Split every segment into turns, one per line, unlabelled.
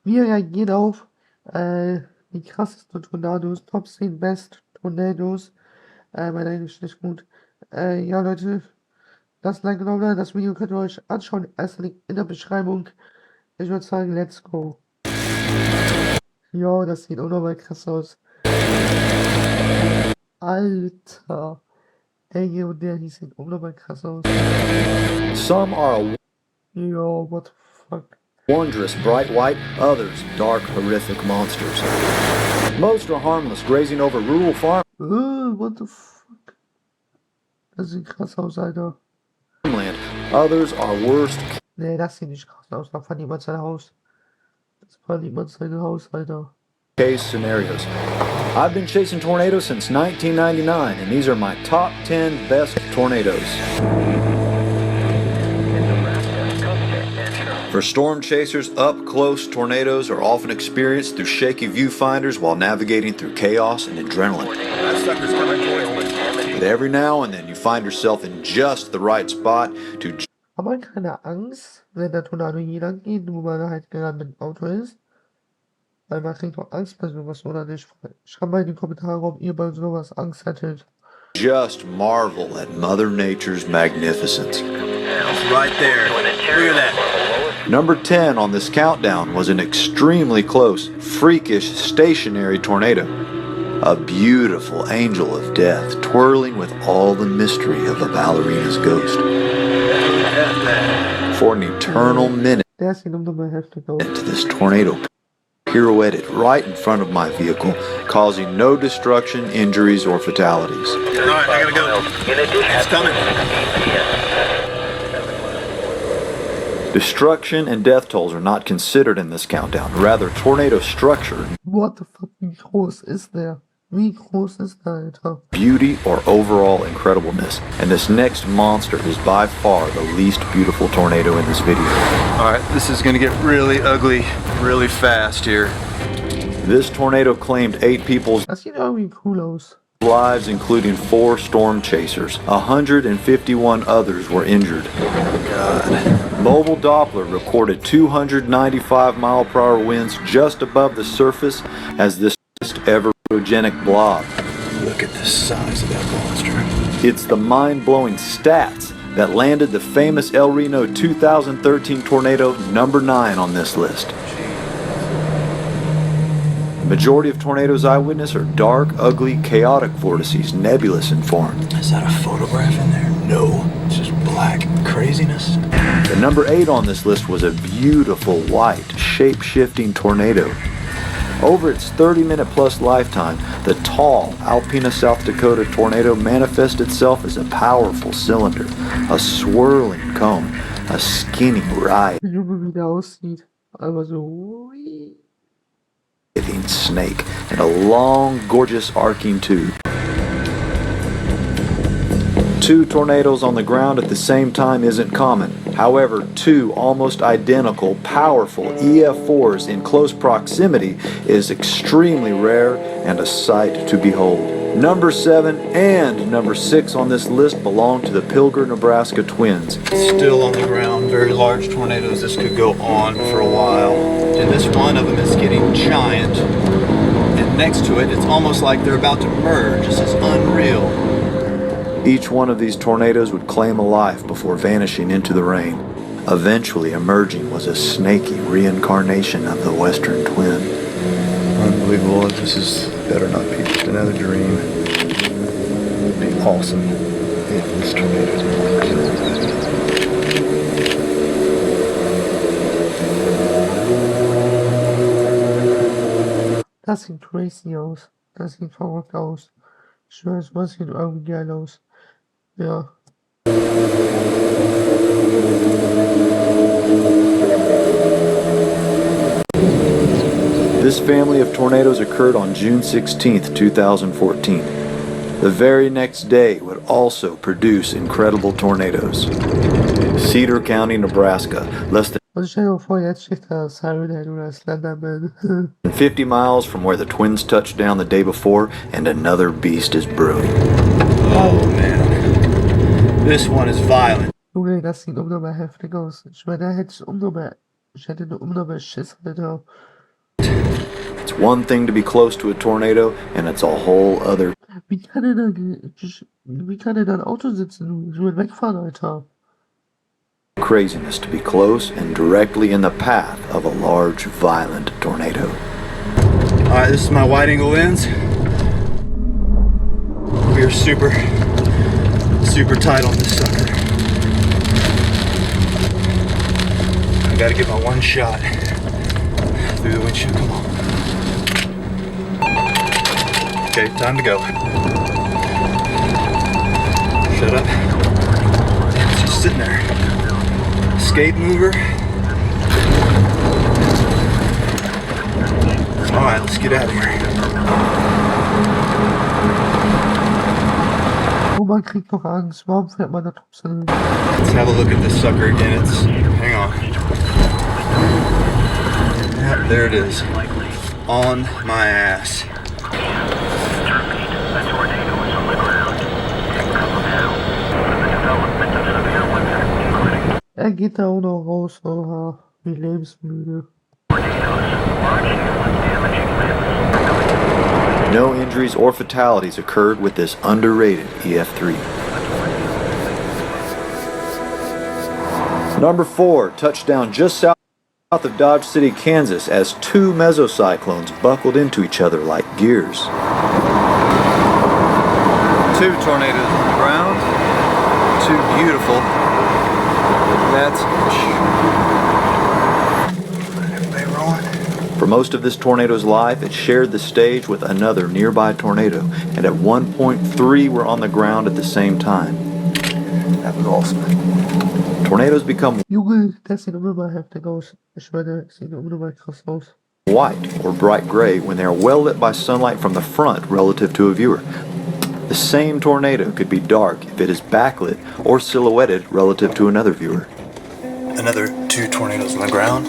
Wir reagieren auf die krassesten Tornados, Top 10 Best Tornados. Mein Englisch ist nicht gut. Ja, Leute, das Like genau das Video könnt ihr euch anschauen. Erster Link in der Beschreibung. Ich würde sagen, let's go. Ja, das sieht unnormal krass aus. Alter. Der und der, die sehen unnormal krass aus.
Some are
Yo, what the fuck.
wondrous bright white, others dark horrific monsters. Most are harmless, grazing over rural
What the fuck. Das sieht krass aus, Alter.
farmland. Others are worst
Nee, das sieht nicht krass aus. Da fand jemand sein Haus. Das fand jemand sein Haus, Alter.
case scenarios. I've been chasing tornadoes since 1999, and these are my top 10 best tornadoes. For storm chasers, up-close tornadoes are often experienced through shaky viewfinders while navigating through chaos and adrenaline. But every now and then you find yourself in just the right spot to
Hat man keine Angst, wenn der Tornado hier lang geht, wo man halt gerade mit dem Auto ist? Weil man kriegt doch Angst bei sowas, oder nicht? Schreibt mal in die Kommentare, ob ihr bei sowas Angst hättet.
just marvel at Mother Nature's magnificence.
Right there. Look at that.
Number 10 on this countdown was an extremely close, freakish, stationary tornado. A beautiful angel of death twirling with all the mystery of a ballerina's ghost. For an eternal minute,
Der sieht unnormal heftig aus.
this tornado pirouetted right in front of my vehicle, causing no destruction, injuries, or fatalities.
Alright, I gotta go. It's coming.
Destruction and death tolls are not considered in this countdown. Rather, tornado structure,
What the fuck, wie groß ist der? Wie groß ist der, Alter?
beauty, or overall incredibleness. And this next monster is by far the least beautiful tornado in this video.
Alright, this is gonna get really ugly really fast here.
This tornado claimed 8 people's
Das sieht irgendwie cool aus.
lives, including 4 storm chasers. 151 others were injured. Mobile Doppler recorded 295 mile-per-hour winds just above the surface as this ever photogenic blob.
Look at the size of that monster.
It's the mind-blowing stats that landed the famous El Reno 2013 tornado number 9 on this list. The majority of tornadoes I witness are dark, ugly, chaotic vortices, nebulous in form.
Is that a photograph in there? No. It's just black craziness.
The number 8 on this list was a beautiful white, shape-shifting tornado. Over its 30-minute plus lifetime, the tall Alpena, South Dakota tornado manifests itself as a powerful cylinder, a swirling cone, a skinny writhing
Junge, wie der aussieht. Aber so. Ui.
snake, and a long, gorgeous arcing tube. 2 tornadoes on the ground at the same time isn't common. However, 2 almost identical, powerful EF4s in close proximity is extremely rare and a sight to behold. Number 7 and number 6 on this list belong to the Pilger, Nebraska twins.
Still on the ground, very large tornadoes. This could go on for a while. And this one of them is getting giant. And next to it, it's almost like they're about to merge. This is unreal.
Each one of these tornadoes would claim a life before vanishing into the rain. Eventually emerging was a snaky reincarnation of the Western twin.
Unbelievable. This better not be just another dream. It'd be awesome if this tornado
Das sieht crazy aus. Das sieht verrückt aus. Ich schwöre, es sieht irgendwie geil aus. Ja.
This family of tornadoes occurred on June 16, 2014. The very next day would also produce incredible tornadoes. Cedar County, Nebraska, less than
Also stell dir mal vor, jetzt steht da Siren oder Slenderman.
50 miles from where the twins touched down the day before, and another beast is brewing.
Oh man. This one is violent.
Junge, das sieht unnormal heftig aus. Ich meine, da hätte ich unnormal. Ich hätte eine unnormal Schiss, Alter.
It's one thing to be close to a tornado, and it's a whole other
Wie kann er da ein Auto sitzen und so wegfahren, Alter?
craziness to be close and directly in the path of a large, violent tornado.
Alright, this is my wide angle lens. We are super tight on this sucker. I gotta get my one shot through the windshield. Come on. Okay, time to go. Shut up. It's just sitting there. Escape mover. Alright, let's get out of here.
Oh, man kriegt doch Angst. Warum fährt man da trotzdem?
Let's have a look at this sucker again. Hang on. Yep, there it is. On my ass.
Er geht da auch noch raus, oha, wie lebensmüde.
No injuries or fatalities occurred with this underrated EF3. Number 4, touchdown just south of Dodge City, Kansas, as two mesocyclones buckled into each other like gears.
Two tornadoes on the ground. Two beautiful. That's everybody rolling.
For most of this tornado's life, it shared the stage with another nearby tornado, and at one point 3 were on the ground at the same time.
That was awesome.
Tornadoes become
Junge, das sieht immer mal heftig aus. Ich schwöre, das sieht immer mal krass aus.
white or bright gray when they are well lit by sunlight from the front relative to a viewer. The same tornado could be dark if it is backlit or silhouetted relative to another viewer.
Another two tornadoes on the ground.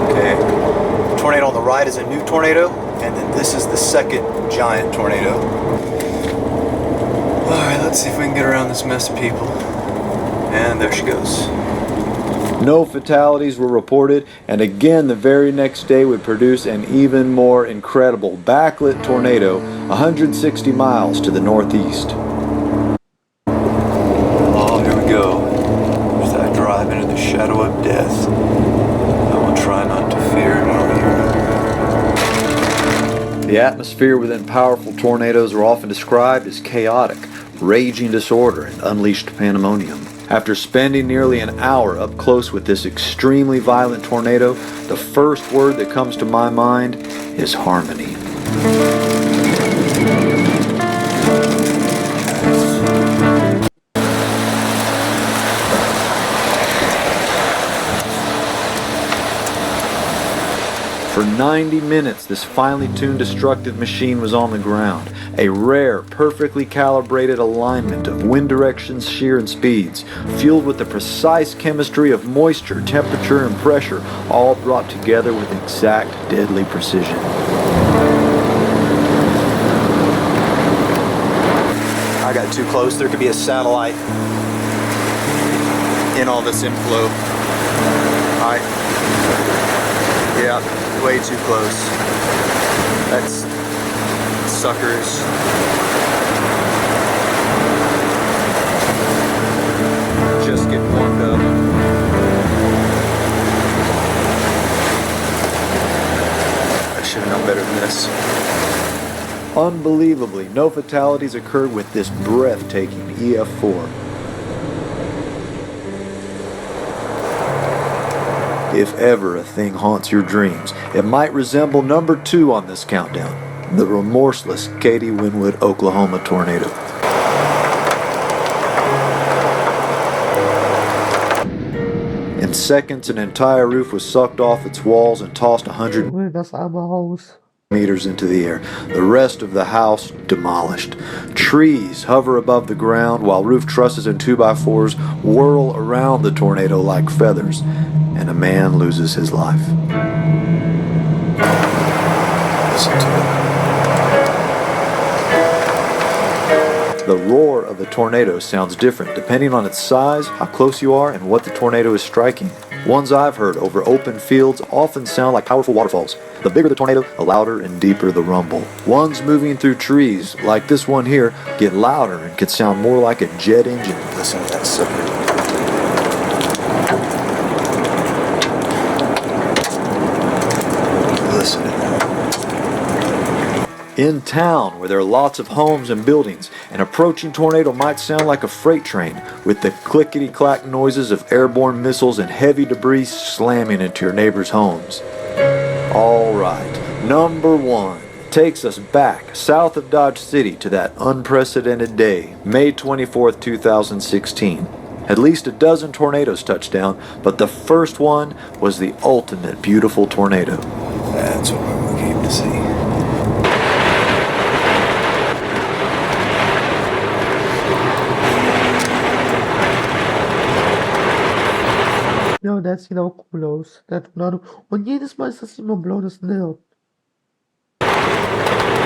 Okay, tornado on the right is a new tornado, and then this is the second giant tornado. Alright, let's see if we can get around this mess of people. And there she goes.
No fatalities were reported, and again the very next day would produce an even more incredible backlit tornado 160 miles to the northeast.
Oh, here we go. As I drive into the shadow of death, I will try not to fear nor fear.
The atmosphere within powerful tornadoes are often described as chaotic, raging disorder, and unleashed pandemonium. After spending nearly an hour up close with this extremely violent tornado, the first word that comes to my mind is harmony. For 90 minutes, this finely tuned destructive machine was on the ground. A rare, perfectly calibrated alignment of wind directions, shear, and speeds, fueled with the precise chemistry of moisture, temperature, and pressure, all brought together with exact, deadly precision.
I got too close. There could be a satellite in all this inflow. Yeah, way too close. That's suckers. Just getting warmed up. I should have known better than this.
Unbelievably, no fatalities occurred with this breathtaking EF4. If ever a thing haunts your dreams, it might resemble number 2 on this countdown, the remorseless Katy Winwood, Oklahoma tornado. In seconds, an entire roof was sucked off its walls and tossed 100
Junge, das arme Haus.
meters into the air. The rest of the house demolished. Trees hover above the ground while roof trusses and 2x4s whirl around the tornado like feathers, and a man loses his life.
Listen to it.
roar of a tornado sounds different depending on its size, how close you are, and what the tornado is striking. Ones I've heard over open fields often sound like powerful waterfalls. The bigger the tornado, the louder and deeper the rumble. Ones moving through trees, like this one here, get louder and can sound more like a jet engine. Listen to that sucker. Listen to that. In town, where there are lots of homes and buildings, an approaching tornado might sound like a freight train, with the clickety-clack noises of airborne missiles and heavy debris slamming into your neighbors' homes. All right, number 1 takes us back south of Dodge City to that unprecedented day, May 24th, 2016. At least a dozen tornadoes touched down, but the first one was the ultimate beautiful tornado. That's what we came to see.
Ja, der sieht auch cool aus, der Tornado. Und jedes Mal ist das immer blau, das nervt.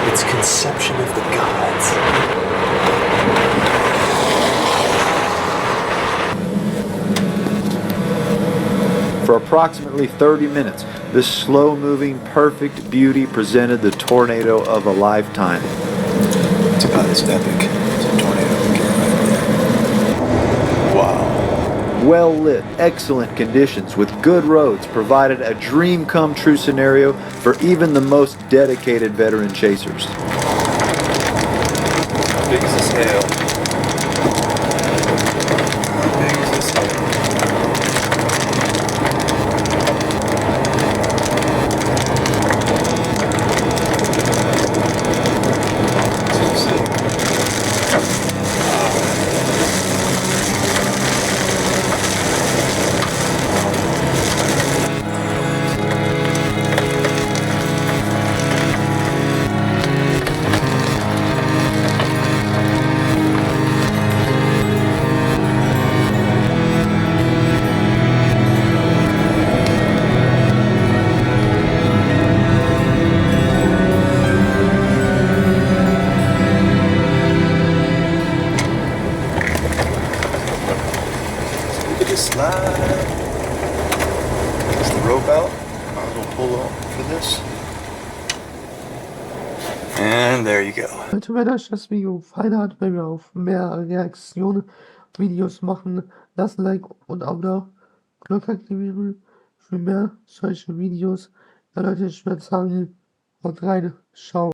It's conception of the gods.
For approximately 30 minutes, this slow-moving, perfect beauty presented the tornado of a lifetime.
It's about as epic as a tornado can get right there. Wow.
Well-lit, excellent conditions with good roads provided a dream-come-true scenario for even the most dedicated veteran chasers.
How big is this hail? How big is this hail? Slide. Is the rope out? Might as well pull on for this. And there you go.
Leute, wenn euch das Video gefallen hat, wenn wir auf mehr Reaktionen Videos machen, lasst ein Like und auch da Glocke aktivieren für mehr solche Videos. Ja Leute, ich würde sagen, haut rein, ciao.